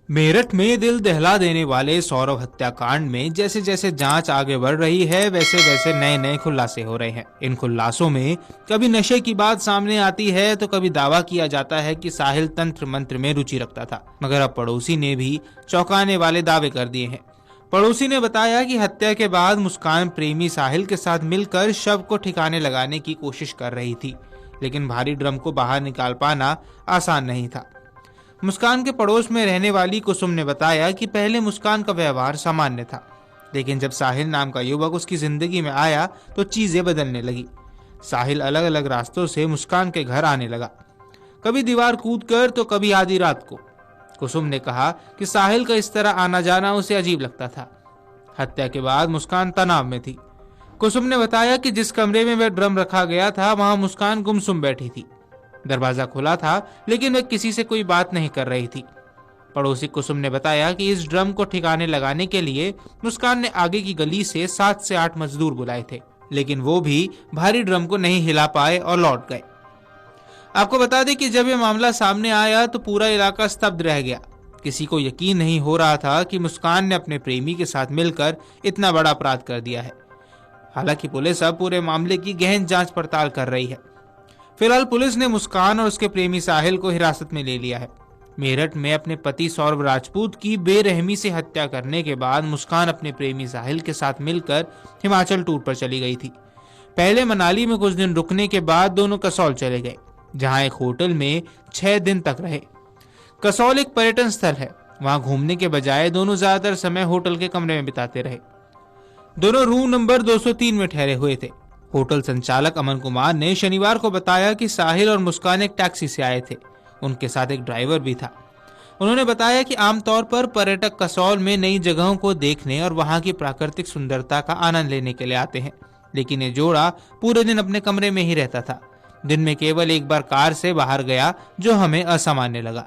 मेरठ में दिल दहला देने वाले सौरभ हत्याकांड में जैसे जैसे जांच आगे बढ़ रही है वैसे वैसे नए नए खुलासे हो रहे हैं। इन खुलासों में कभी नशे की बात सामने आती है तो कभी दावा किया जाता है कि साहिल तंत्र मंत्र में रुचि रखता था, मगर अब पड़ोसी ने भी चौंकाने वाले दावे कर दिए हैं। पड़ोसी ने बताया कि हत्या के बाद मुस्कान प्रेमी साहिल के साथ मिलकर शव को ठिकाने लगाने की कोशिश कर रही थी, लेकिन भारी ड्रम को बाहर निकाल पाना आसान नहीं था। मुस्कान के पड़ोस में रहने वाली कुसुम ने बताया कि पहले मुस्कान का व्यवहार सामान्य था, लेकिन जब साहिल नाम का युवक उसकी जिंदगी में आया तो चीजें बदलने लगी। साहिल अलग अलग रास्तों से मुस्कान के घर आने लगा, कभी दीवार कूदकर तो कभी आधी रात को। कुसुम ने कहा कि साहिल का इस तरह आना जाना उसे अजीब लगता था। हत्या के बाद मुस्कान तनाव में थी। कुसुम ने बताया कि जिस कमरे में वह ड्रम रखा गया था वहां मुस्कान गुमसुम बैठी थी। दरवाजा खुला था लेकिन वह किसी से कोई बात नहीं कर रही थी। पड़ोसी कुसुम ने बताया कि इस ड्रम को ठिकाने लगाने के लिए मुस्कान ने आगे की गली से 7 से 8 मजदूर बुलाए थे, लेकिन वो भी भारी ड्रम को नहीं हिला पाए और लौट गए। आपको बता दें कि जब यह मामला सामने आया तो पूरा इलाका स्तब्ध रह गया। किसी को यकीन नहीं हो रहा था कि मुस्कान ने अपने प्रेमी के साथ मिलकर इतना बड़ा अपराध कर दिया है। हालांकि पुलिस अब पूरे मामले की गहन जांच पड़ताल कर रही है। फिलहाल पुलिस ने मुस्कान और उसके प्रेमी साहिल को हिरासत में ले लिया है। मेरठ में अपने पति सौरभ राजपूत की बेरहमी से हत्या करने के बाद मुस्कान अपने प्रेमी साहिल के साथ मिलकर हिमाचल टूर पर चली गई थी। पहले मनाली में कुछ दिन रुकने के बाद दोनों कसौल चले गए, जहां एक होटल में 6 दिन तक रहे। कसौल एक पर्यटन स्थल है, वहां घूमने के बजाय दोनों ज्यादातर समय होटल के कमरे में बिताते रहे। दोनों रूम नंबर 203 में ठहरे हुए थे। होटल संचालक अमन कुमार ने शनिवार को बताया कि साहिल और मुस्कान एक टैक्सी से आए थे, उनके साथ एक ड्राइवर भी था। उन्होंने बताया कि आमतौर पर पर्यटक कसौल में नई जगहों को देखने और वहां की प्राकृतिक सुंदरता का आनंद लेने के लिए आते हैं, लेकिन ये जोड़ा पूरे दिन अपने कमरे में ही रहता था। दिन में केवल एक बार कार से बाहर गया, जो हमें असामान्य लगा।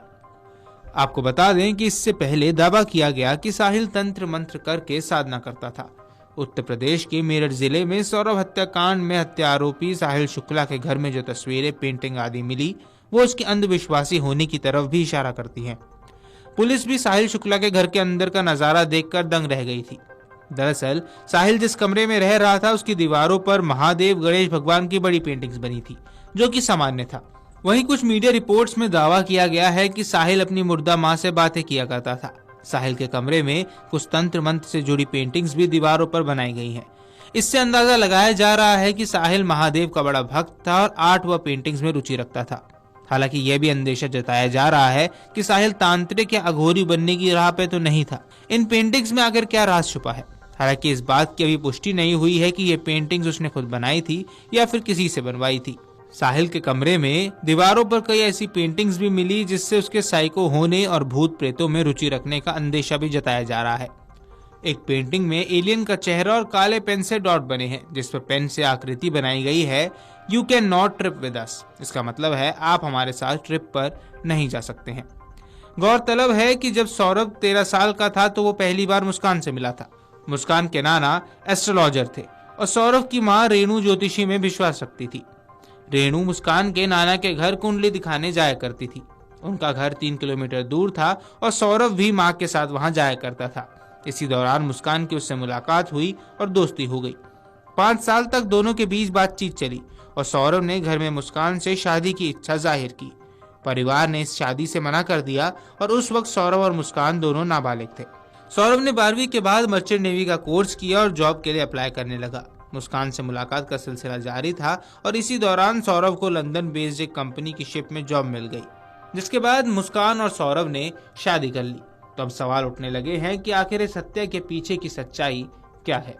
आपको बता दें कि इससे पहले दावा किया गया कि साहिल तंत्र मंत्र करके साधना करता था। उत्तर प्रदेश के मेरठ जिले में सौरभ हत्याकांड में हत्या आरोपी साहिल शुक्ला के घर में जो तस्वीरें, पेंटिंग आदि मिली, वो उसके अंधविश्वासी होने की तरफ भी इशारा करती हैं। पुलिस भी साहिल शुक्ला के घर के अंदर का नजारा देखकर दंग रह गई थी। दरअसल साहिल जिस कमरे में रह रहा था उसकी दीवारों पर महादेव, गणेश भगवान की बड़ी पेंटिंग्स बनी थी, जो कि सामान्य था। वहीं कुछ मीडिया रिपोर्ट्स में दावा किया गया है कि साहिल अपनी मुर्दा मां से बातें किया करता था। साहिल के कमरे में कुछ तंत्र मंत्र से जुड़ी पेंटिंग्स भी दीवारों पर बनाई गई हैं। इससे अंदाजा लगाया जा रहा है कि साहिल महादेव का बड़ा भक्त था और आर्ट व पेंटिंग्स में रुचि रखता था। हालांकि यह भी अंदेशा जताया जा रहा है कि साहिल तांत्रिक या अघोरी बनने की राह पे तो नहीं था। इन पेंटिंग्स में आखिर क्या राज छुपा है? हालांकि इस बात की अभी पुष्टि नहीं हुई है कि ये पेंटिंग्स उसने खुद बनाई थी या फिर किसी से बनवाई थी। साहिल के कमरे में दीवारों पर कई ऐसी पेंटिंग्स भी मिली जिससे उसके साइको होने और भूत प्रेतों में रुचि रखने का अंदेशा भी जताया जा रहा है। एक पेंटिंग में एलियन का चेहरा और काले पेन से डॉट बने हैं, जिस पर पेन से आकृति बनाई गई है, you can not trip with us. इसका मतलब है आप हमारे साथ ट्रिप पर नहीं जा सकते हैं। गौरतलब है कि जब सौरभ 13 साल का था तो वो पहली बार मुस्कान से मिला था। मुस्कान के नाना एस्ट्रोलॉजर थे और सौरभ की माँ रेणु ज्योतिषी में विश्वास रखती थी। रेणु मुस्कान के नाना के घर कुंडली दिखाने जाया करती थी। उनका घर 3 किलोमीटर दूर था और सौरभ भी माँ के साथ वहां जाया करता था। इसी दौरान मुस्कान की उससे मुलाकात हुई और दोस्ती हो गई। 5 साल तक दोनों के बीच बातचीत चली और सौरभ ने घर में मुस्कान से शादी की इच्छा जाहिर की। परिवार ने इस शादी से मना कर दिया और उस वक्त सौरभ और मुस्कान दोनों नाबालिग थे। सौरभ ने 12वीं के बाद मर्चेंट नेवी का कोर्स किया और जॉब के लिए अप्लाई करने लगा। मुस्कान से मुलाकात का सिलसिला जारी था और इसी दौरान सौरभ को लंदन बेस्ड एक कंपनी की शिप में जॉब मिल गई, जिसके बाद मुस्कान और सौरभ ने शादी कर ली। तो अब सवाल उठने लगे हैं कि आखिर इस हत्या के पीछे की सच्चाई क्या है।